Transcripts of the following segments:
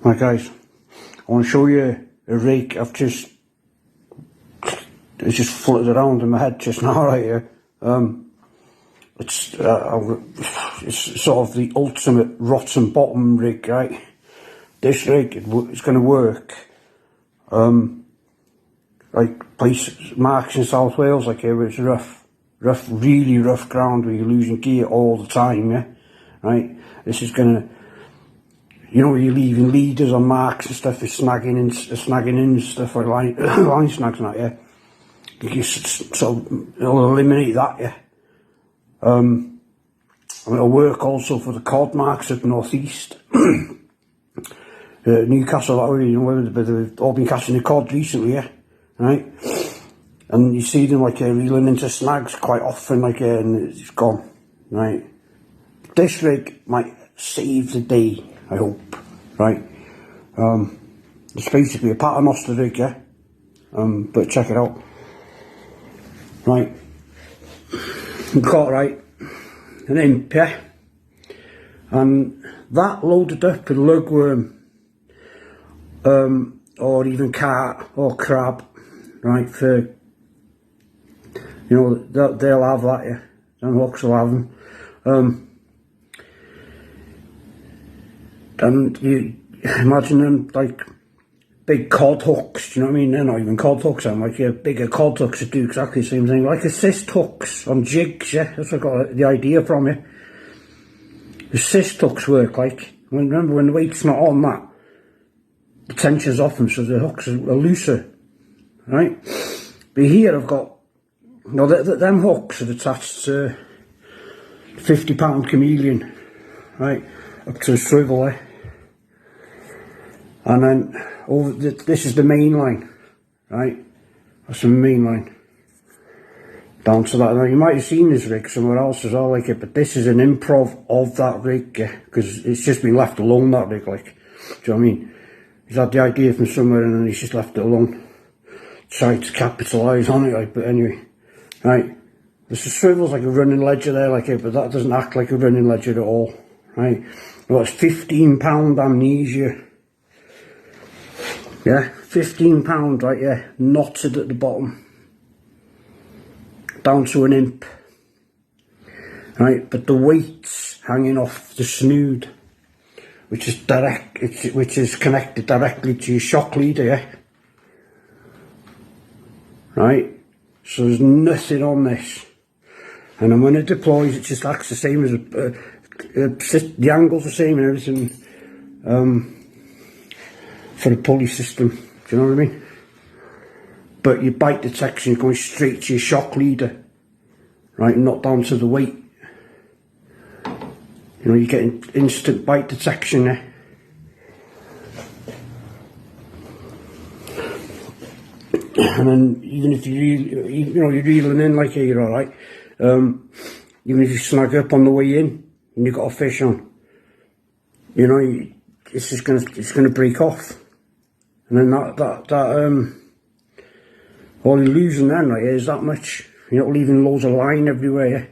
Right guys, I want to show you a rig it's just floated around in my head just now right here. It's sort of the ultimate rotten bottom rig, right? This rig is going to work like places, marks in South Wales, like here where it's really rough ground where you're losing gear all the time, yeah? Right? This is going to, you know, you're leaving leaders on marks and stuff, is snagging in stuff like line snags and that, yeah. So it'll eliminate that, yeah. And it'll work also for the cod marks up north east. Newcastle, that way, you know, they've all been catching the cod recently, yeah. Right? And you see them like reeling into snags quite often, like and it's gone, right? This rig might save the day, I hope, right? It's basically a paternoster rig, yeah? But check it out. Right. We've got, right, an imp, yeah? And that loaded up with lugworm, or even carp or crab, right, for, you know, they'll have that, yeah? Them hooks will have them. And you imagine them like big cod hooks, do you know what I mean? They're not even cod hooks, I'm like bigger cod hooks that do exactly the same thing, like assist hooks on jigs, yeah? That's where I got the idea from, yeah? Assist hooks work like, remember when the weight's not on that, the tension's off them, so the hooks are looser, right? But here I've got, you know, them hooks are attached to £50 chameleon, right? Up to a swivel, eh? And then over this is the main line, right? That's the main line. Down to that. Now you might have seen this rig somewhere else as well, like it, but this is an improv of that rig, yeah, because it's just been left alone, that rig, like. Do you know what I mean? He's had the idea from somewhere and then he's just left it alone. Tried to capitalise on it, like, but anyway, right? There's a swivel's like a running ledger there, like it, but that doesn't act like a running ledger at all, right? Well, it's £15 amnesia. Yeah, £15, right, yeah, knotted at the bottom. Down to an imp. Right, but the weight's hanging off the snood, which is connected directly to your shock leader, yeah? Right, so there's nothing on this. And then when it deploys, it just acts the same as the angle's the same and everything. For the pulley system, do you know what I mean? But your bite detection is going straight to your shock leader, right, and not down to the weight. You know, you're getting instant bite detection there. And then even if you're reeling in like here, you're alright. Even if you snag up on the way in and you've got a fish on, you know, it's just gonna break off. And then all you're losing then, right, is that much. You're not leaving loads of line everywhere, yeah?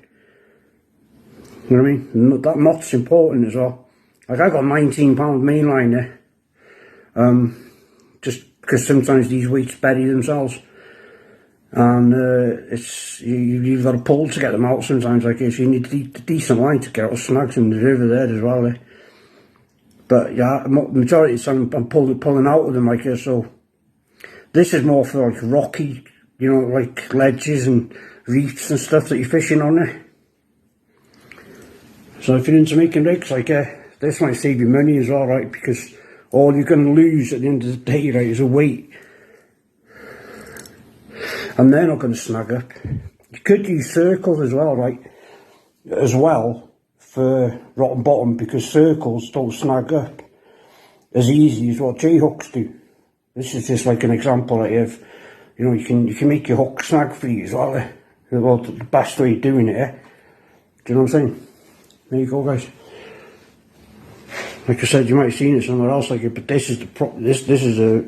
You know what I mean? That knot's important as well. Like I got £19 main line there. Just because sometimes these weights bury themselves. And you've got to pull to get them out sometimes, like this. You need a decent line to get out of snags in the river there as well, eh? But yeah, majority of the time I'm pulling out of them like this, so this is more for like rocky, you know, like ledges and reefs and stuff that you're fishing on there. So if you're into making rigs like this might save you money as well, right? Because all you're going to lose at the end of the day, right, is a weight. And they're not going to snag up. You could use circles as well, right? For rotten bottom, because circles don't snag up as easy as what J-hooks do. This is just like an example, like if, you know, you can make your hook snag free as well. Well, the best way of doing it, eh? Do you know what I'm saying? There you go, guys. Like I said, you might have seen it somewhere else like it, but this is this is a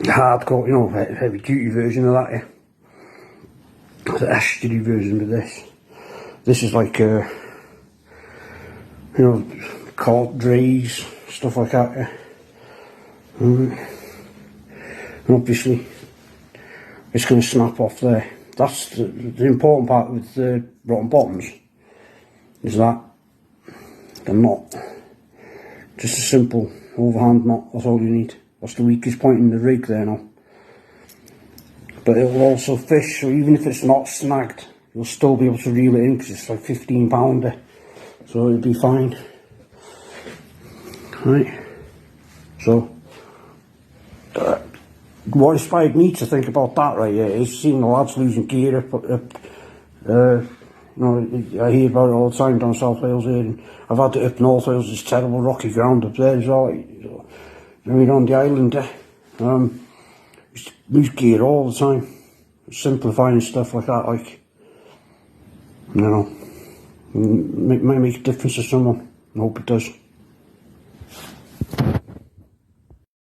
hardcore, you know, heavy duty version of that, yeah. The estuary version of this. This is like, you know, caught drays, stuff like that. Yeah. And obviously it's going to snap off there. That's the important part with the rotten bottoms, is that the knot, just a simple overhand knot, that's all you need. That's the weakest point in the rig there now. But it will also fish, so even if it's not snagged, you'll still be able to reel it in because it's like 15 pounder, so it'll be fine. Right, so what inspired me to think about that right here is seeing the lads losing gear up, you know, I hear about it all the time down South Wales here, and I've had it up North Wales, there's terrible rocky ground up there as well, you know, on the island there. Lose gear all the time, simplifying stuff like that, like, you know, might make a difference to someone. I hope it does.